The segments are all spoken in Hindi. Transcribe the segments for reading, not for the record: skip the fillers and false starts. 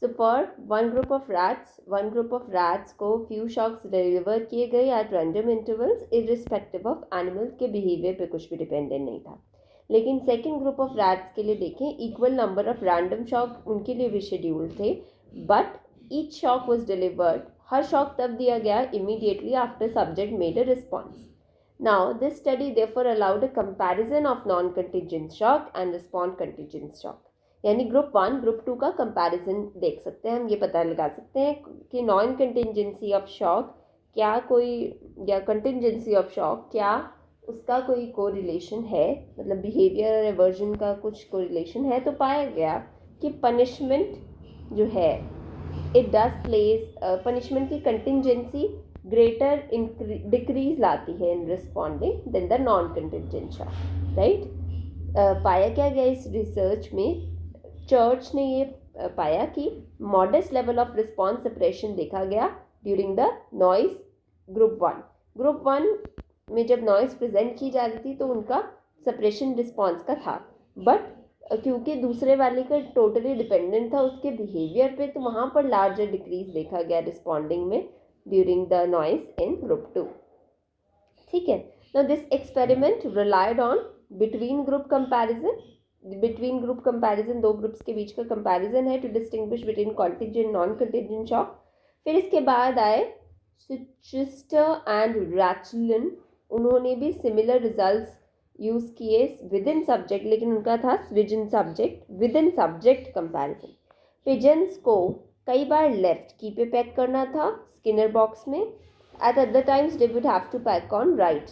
So for one group of rats को few shocks deliver किए गए at random intervals irrespective of animal के behavior पे कुछ भी dependent नहीं था. लेकिन second group of rats के लिए देखें equal number of random shock उनके लिए भी scheduled थे, but each shock was delivered. Her shock तब दिया गया immediately after subject made a response. Now this study therefore allowed a comparison of non-contingent shock and response contingent shock. यानी ग्रुप 1 ग्रुप 2 का कंपैरिजन देख सकते हैं. हम ये पता लगा सकते हैं कि नॉन कंटिंजेंसी ऑफ शॉक क्या कोई या कंटिंजेंसी ऑफ शॉक क्या उसका कोई कोरिलेशन है, मतलब बिहेवियर और एवर्जन का कुछ कोरिलेशन है. तो पाया गया कि पनिशमेंट जो है इट डज प्लेस पनिशमेंट की कंटिंजेंसी ग्रेटर डिक्रीज लाती है in responding than the non contingent shock. Right. पाया क्या गया इस रिसर्च में, चर्च ने ये पाया कि modest level of response suppression देखा गया during the noise group 1. Group 1 में जब नॉइस प्रेजेंट की जा रही थी तो उनका सप्रेशन रिस्पॉन्स का था, बट क्योंकि दूसरे वाले का टोटली डिपेंडेंट था उसके बिहेवियर पे, तो वहाँ पर लार्जर डिक्रीज देखा गया रिस्पॉन्डिंग में during the noise in group 2. ठीक है. Now this experiment relied on between group comparison. Between group comparison, दो ग्रुप्स के बीच का कंपैरिजन है to distinguish between contingent non contingent shock. फिर इसके बाद आए चिचेस्टर एंड रैचलिन. उन्होंने भी सिमिलर रिजल्ट्स यूज़ किए विद इन सब्जेक्ट, लेकिन उनका था within subject comparison. Pigeons को कई बार लेफ्ट की पे पैक करना था स्किनर बॉक्स में. At other times they would have to peck on right.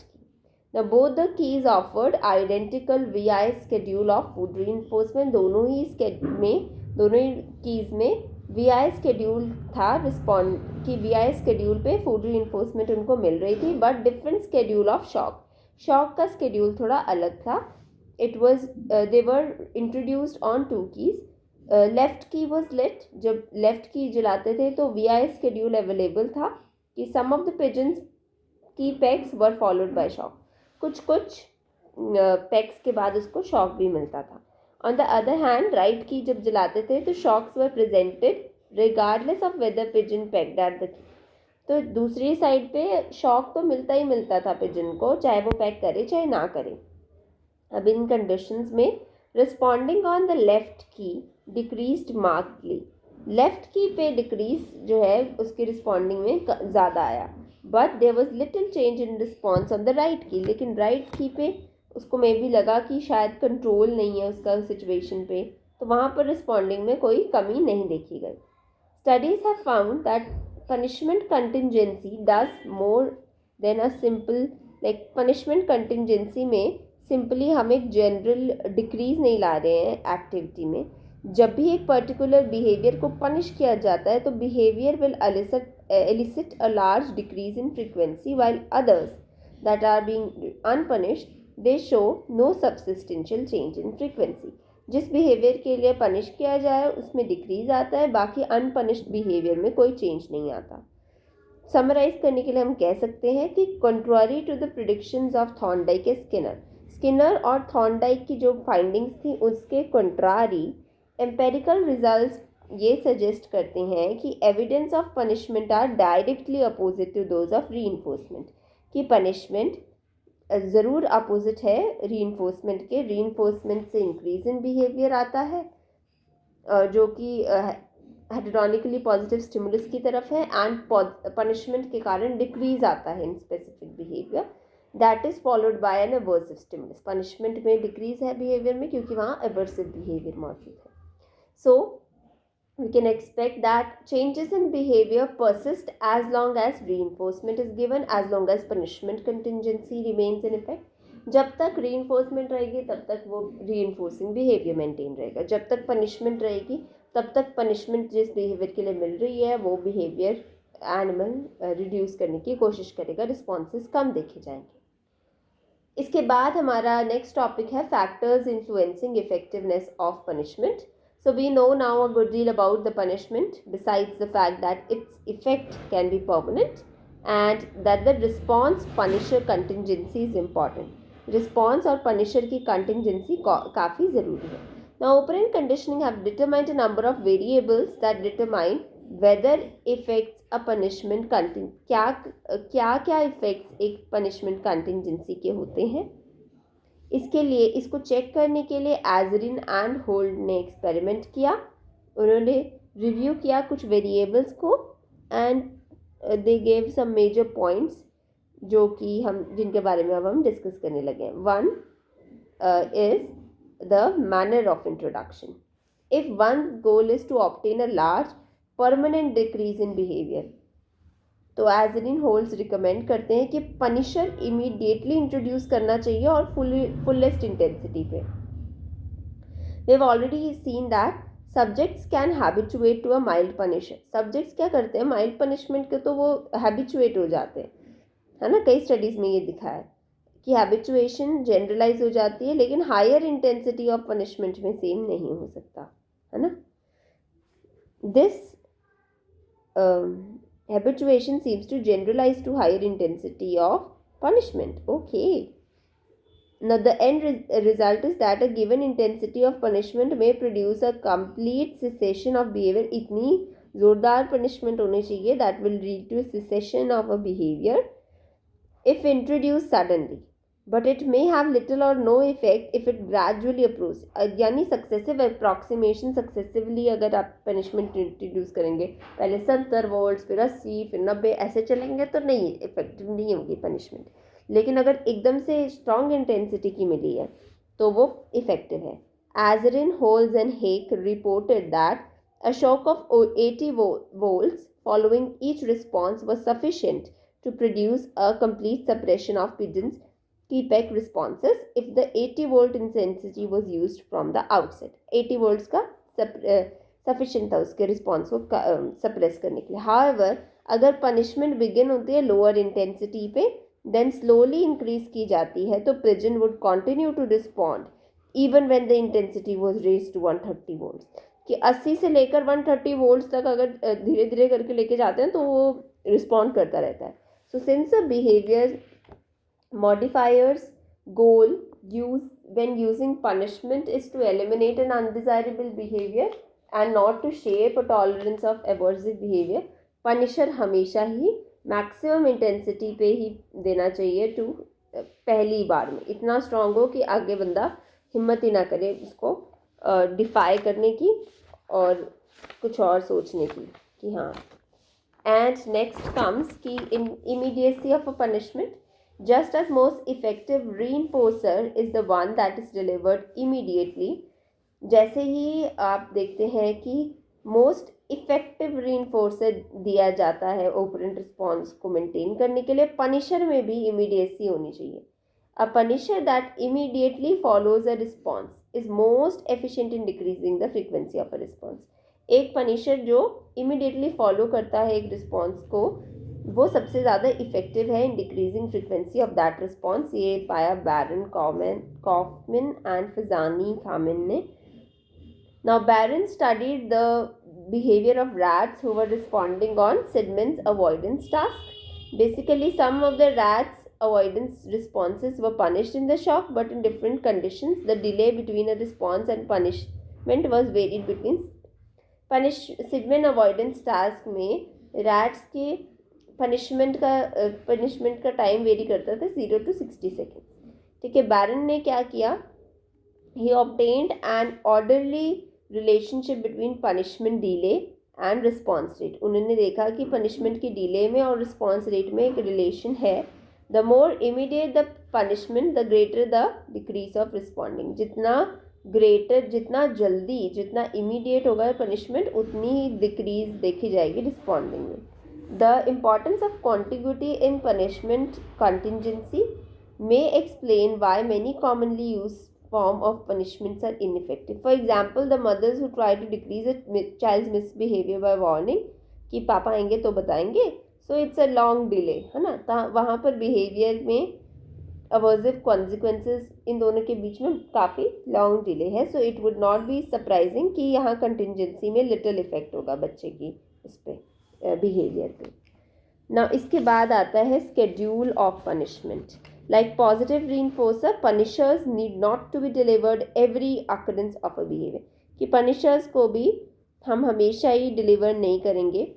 Now both the keys offered identical VI schedule of food reinforcement. दोनों ही कीज में VI schedule था रिस्पॉन्ड की. VI schedule पे फूड reinforcement उनको मिल रही थी, but different schedule of shock का schedule थोड़ा अलग था. It was they were introduced on 2 keys. Left की was lit. जब लेफ्ट की जलाते थे तो VI schedule अवेलेबल था कि some of the pigeons की pegs were followed by shock. कुछ पैक्स के बाद उसको शॉक भी मिलता था. On the other hand right key जब जलाते थे तो shocks were presented regardless of whether pigeon pecked at the key. तो दूसरी साइड पे शॉक तो मिलता ही मिलता था पिजन को, चाहे वो पैक करे चाहे ना करे. अब इन कंडीशंस में रिस्पॉन्डिंग ऑन द लेफ्ट की डिक्रीज्ड मार्कली. लेफ्ट की पे डिक्रीज जो है उसकी रिस्पॉन्डिंग में ज़्यादा आया, but there was little change in response on the right key. लेकिन राइट की पे उसको मे भी लगा कि शायद कंट्रोल नहीं है उसका सिचुएशन पे, तो वहाँ पर रिस्पॉन्डिंग में कोई कमी नहीं देखी गई. Studies have found that punishment contingency does more than a simple like punishment contingency में सिंपली हम एक जनरल डिक्रीज नहीं ला रहे हैं एक्टिविटी में. जब भी एक पर्टिकुलर बिहेवियर को पनिश किया जाता है तो behaviour will elicit a large decrease in frequency, while others that are being unpunished they show no substantial change in frequency. जिस बिहेवियर के लिए पनिश किया जाए उसमें डिक्रीज आता है, बाकी अनपनिश्ड बिहेवियर में कोई चेंज नहीं आता. समराइज करने के लिए हम कह सकते हैं कि contrary to the predictions of Thorndike and Skinner और थॉर्नडाइक की जो फाइंडिंग्स थी उसके कंट्रारी एम्पेरिकल रिजल्ट्स ये सजेस्ट करते हैं कि evidence of punishment are directly opposite to those of reinforcement. कि पनिशमेंट ज़रूर अपोजिट है रीइंफोर्समेंट के. रीइंफोर्समेंट से इंक्रीज इन बिहेवियर आता है जो कि हेटेरोनिकली पॉजिटिव स्टिमुलस की तरफ है, एंड पनिशमेंट के कारण डिक्रीज आता है in specific behaviour that is followed by an aversive stimulus. Punishment में डिक्रीज है बिहेवियर में क्योंकि वहाँ एवर्सिव बिहेवियर मौजूद है. सो we can expect that changes in behavior persist as long as reinforcement is given, as long as punishment contingency remains in effect. जब तक reinforcement रहेगी तब तक वो reinforcing behavior maintain रहेगा. जब तक punishment रहेगी तब तक punishment जिस behavior के लिए मिल रही है वो behavior animal reduce करने की कोशिश करेगा, responses कम देखे जाएंगे. इसके बाद हमारा next topic है factors influencing effectiveness of punishment. So we know now a good deal about the punishment, besides the fact that its effect can be permanent and that the response punisher contingency is important. Response और punisher की contingency काफ़ी ज़रूरी है. Now, operant conditioning have determined a number of variables that determine whether effects a punishment क्या effects एक punishment contingency के होते हैं. इसके लिए इसको चेक करने के लिए एजरिन एंड होल्ड ने एक्सपेरिमेंट किया. उन्होंने रिव्यू किया कुछ वेरिएबल्स को and they gave some major points जो कि जिनके बारे में अब हम डिस्कस करने लगे हैं. One is the manner of introduction. If one goal is to obtain a large permanent decrease in behaviour, तो एजरिन होल्ड्स रिकमेंड करते हैं कि पनिशर इमीडिएटली इंट्रोड्यूस करना चाहिए और फुलेस्ट इंटेंसिटी पे. They have already seen that subjects can habituate to a mild punisher. Subjects क्या करते हैं, माइल्ड पनिशमेंट के तो वो हैबिचुएट हो जाते हैं, है ना. कई स्टडीज़ में ये दिखा है कि हैबिचुएशन जनरलाइज हो जाती है, लेकिन हायर इंटेंसिटी ऑफ पनिशमेंट में सेम नहीं हो सकता, है ना. This habituation seems to generalize to higher intensity of punishment. Okay. Now the end result is that a given intensity of punishment may produce a complete cessation of behavior. इतनी जोरदार punishment होनी चाहिए that will lead to a cessation of a behavior if introduced suddenly, but it may have little or no effect if it gradually approaches. यानी सक्सेसिव अप्रॉक्सीमेशन, सक्सेसिवली अगर आप पनिशमेंट इंट्रोड्यूस करेंगे, पहले 70 वोल्ट्स फिर 80 फिर 90 ऐसे चलेंगे तो नहीं, इफेक्टिव नहीं होगी पनिशमेंट. लेकिन अगर एकदम से स्ट्रॉन्ग इंटेंसिटी की मिली है तो वो इफेक्टिव है. Azrin, Holz and Hake reported that a shock of 80 volts following each response was sufficient to produce a complete suppression of pigeons T-PEC responses if the 80 volt intensity was used from the outset. 80 volts का sufficient था उसके response को suppress करने के लिए. However, अगर punishment begin होती है lower intensity पे, then slowly increase की जाती है, तो pigeon would continue to respond even when the intensity was raised to 130 volts. कि 80 से लेकर 130 volts तक अगर धीरे धीरे करके लेके जाते हैं तो वो respond करता रहता है. So since the behavior modifiers goal when using punishment is to eliminate an undesirable behavior and not to shape a tolerance of aversive behavior, punisher हमेशा ही maximum intensity पे ही देना चाहिए to पहली बार में इतना strong हो कि आगे बंदा हिम्मत ही ना करे उसको डिफाई करने की और कुछ और सोचने की कि हाँ. And next comes कि in immediacy of a punishment, just as most effective reinforcer is the one that is delivered immediately. जैसे ही आप देखते हैं कि most effective reinforcer दिया जाता है operant response को maintain करने के लिए, punisher में भी immediacy होनी चाहिए. A punisher that immediately follows a response is most efficient in decreasing the frequency of a response. एक punisher जो immediately follow करता है एक response को, वो सबसे ज़्यादा इफेक्टिव है in decreasing frequency of that response. ये पाया बैरन, कॉफमैन एंड फिजानी खामिन ने. Now Baron studied the behaviour of rats who were responding on Sidman's avoidance task. Basically some of the rats avoidance responses were punished in the shock, but in different conditions. The delay between a response and punishment was varied between Sidman avoidance task में रैट्स के पनिशमेंट का टाइम वेरी करता था 0 to 60 seconds. ठीक है. बैरन ने क्या किया, he obtained an orderly relationship between punishment delay and response rate. उन्होंने देखा कि पनिशमेंट की डिले में और रिस्पॉन्स रेट में एक रिलेशन है. The more immediate the punishment the greater the decrease of responding. जितना जल्दी, जितना इमीडिएट होगा पनिशमेंट, उतनी ही डिक्रीज देखी जाएगी रिस्पॉन्डिंग में. The importance of contiguity in punishment contingency may explain why many commonly used form of punishments are ineffective. For example, the mothers who try to decrease a child's misbehavior by warning कि पापा आएंगे तो बताएंगे, so it's a long delay, है ना. वहाँ पर behavior में aversive consequences इन दोनों के बीच में काफ़ी long delay है. So it would not be surprising कि यहाँ contingency में little effect होगा बच्चे की इस पर बिहेवियर पे. नाउ इसके बाद आता है schedule of punishment. Like positive reinforcer, punishers need not to be delivered every occurrence of a behavior. कि punishers को भी हम हमेशा ही डिलीवर नहीं करेंगे.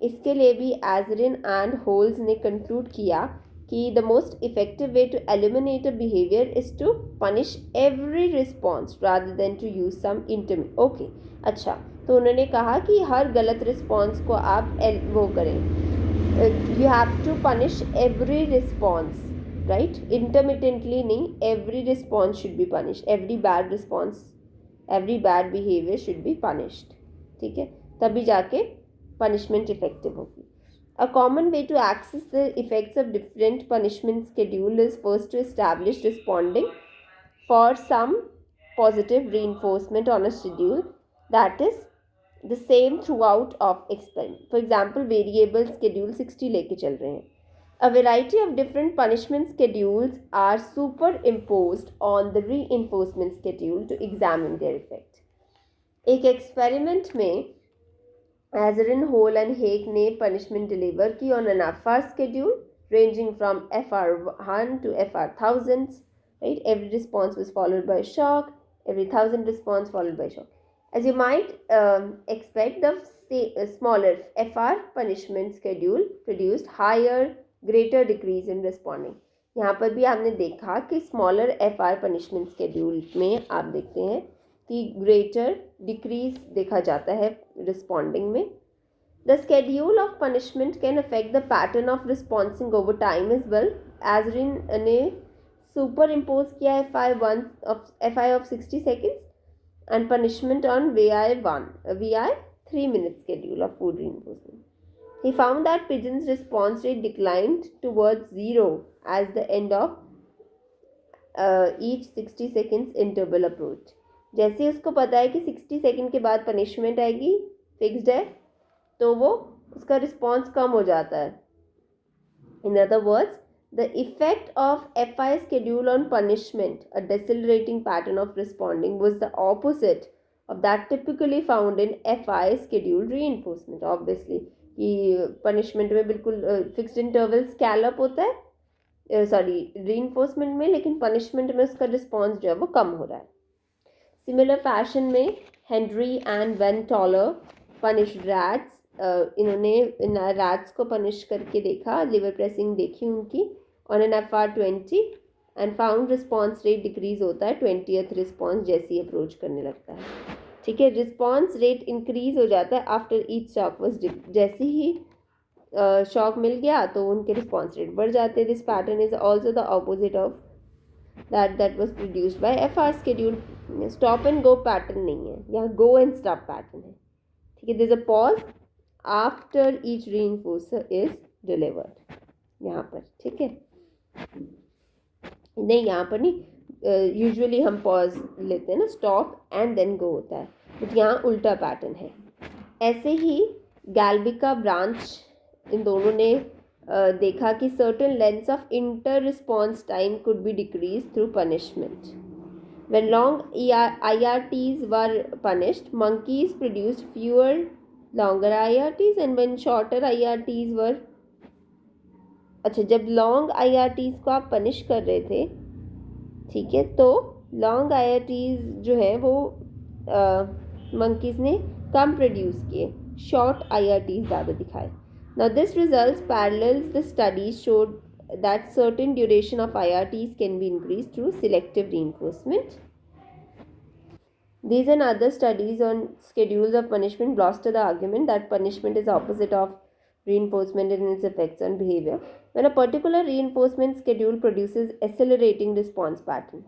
इसके लिए भी एजरिन एंड होल्स ने कंक्लूड किया कि the most effective way to eliminate a behaviour is to punish every response rather than to use some intermediate. Okay, अच्छा, तो उन्होंने कहा कि हर गलत रिस्पॉन्स को आप वो करें. You have to punish every response, right? Intermittently नहीं, every response should be punished. Every bad response, every bad behaviour should be punished. ठीक है, तभी जाके पनिशमेंट इफेक्टिव होगी. A common way to access the effects of different punishment schedule is first to establish responding for some positive reinforcement on a schedule that is the same throughout of experiment. For example, variable schedule 60 लेके चल रहे हैं. A variety of different punishment schedules are superimposed on the reinforcement schedule to examine their effect. एक experiment में एजरिन, होल एंड हेक ने पनिशमेंट डिलीवर की on an FR schedule ranging from FR1 to FR1000s, right? Every response was followed by shock, every 1000 response followed by shock. As you might expect, the smaller FR punishment schedule produced higher, greater decrease in responding. यहाँ पर भी हमने देखा कि स्मॉलर FR punishment schedule में आप देखते हैं कि ग्रेटर डिक्रीज देखा जाता है रिस्पॉन्डिंग में. The schedule of punishment can affect the pattern of responding over time as well. Azrin ने सुपर इम्पोज किया FI of 60 seconds and punishment on VI 3 minute schedule of food reinforcement. He found that pigeons' response rate declined towards 0 as the end of each 60 seconds interval approach. जैसे उसको पता है कि 60 सेकेंड के बाद पनिशमेंट आएगी, फिक्स्ड है, तो वो उसका रिस्पॉन्स कम हो जाता है. In other words, the effect of FI schedule on punishment, a decelerating pattern of responding, was the opposite of that typically found in FI schedule reinforcement. Obviously कि पनिशमेंट में बिल्कुल फिक्स्ड इंटरवल स्कैलअप होता है, reinforcement में, लेकिन पनिशमेंट में उसका रिस्पॉन्स जो है वो कम हो रहा है. सिमिलर फैशन में Henry and when taller punished rats. इन्होंने रैट्स को पनिश करके देखा, लिवर प्रेसिंग देखी उनकी on an FR20 and found response rate decrease होता है 20th रिस्पॉन्स जैसे ही अप्रोच करने लगता है. ठीक है, रिस्पॉन्स रेट इंक्रीज हो जाता है आफ्टर ईच शॉक वॉज. जैसे ही शॉक मिल गया तो उनके रिस्पॉन्स रेट बढ़ जाते हैं. This pattern is also the opposite of that was produced by FR schedule. Stop and go pattern नहीं है, यहाँ गो एंड स्टॉप पैटर्न है. ठीक है, there is a pause after each reinforcer is delivered यहाँ पर. ठीक है, नहीं यहाँ पर नहीं, यूजुअली हम पॉज लेते हैं ना, स्टॉप एंड देन गो होता है, बट यहाँ उल्टा पैटर्न है. ऐसे ही गैल्बिका ब्रांच, इन दोनों ने देखा कि certain lengths of inter-response time could be decreased through punishment. When long IRTs were punished, monkeys produced fewer longer IRTs, and when shorter IRTs were, अच्छा, जब लॉन्ग IRTs को आप पनिश कर रहे थे, ठीक है, तो लॉन्ग IRTs जो है वो मंकीज़ ने कम प्रोड्यूस किए, शॉर्ट IRTs ज़्यादा दिखाए. Now this results parallels the studies showed that certain duration of IRTs can be increased through selective reinforcement. These and other studies on schedules of punishment bolster the argument that punishment is opposite of reinforcement in its effects on behavior. When a particular reinforcement schedule produces accelerating response pattern,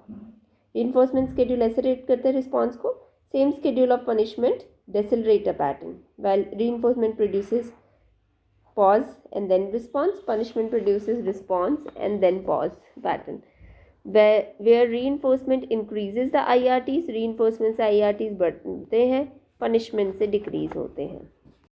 reinforcement schedule accelerate करते हैं response को, same schedule of punishment decelerate a pattern, while reinforcement produces pause and then response, punishment produces response and then pause pattern. Where reinforcement increases the IRTs, reinforcement से IRTs बढ़ते हैं, punishment से decrease होते हैं.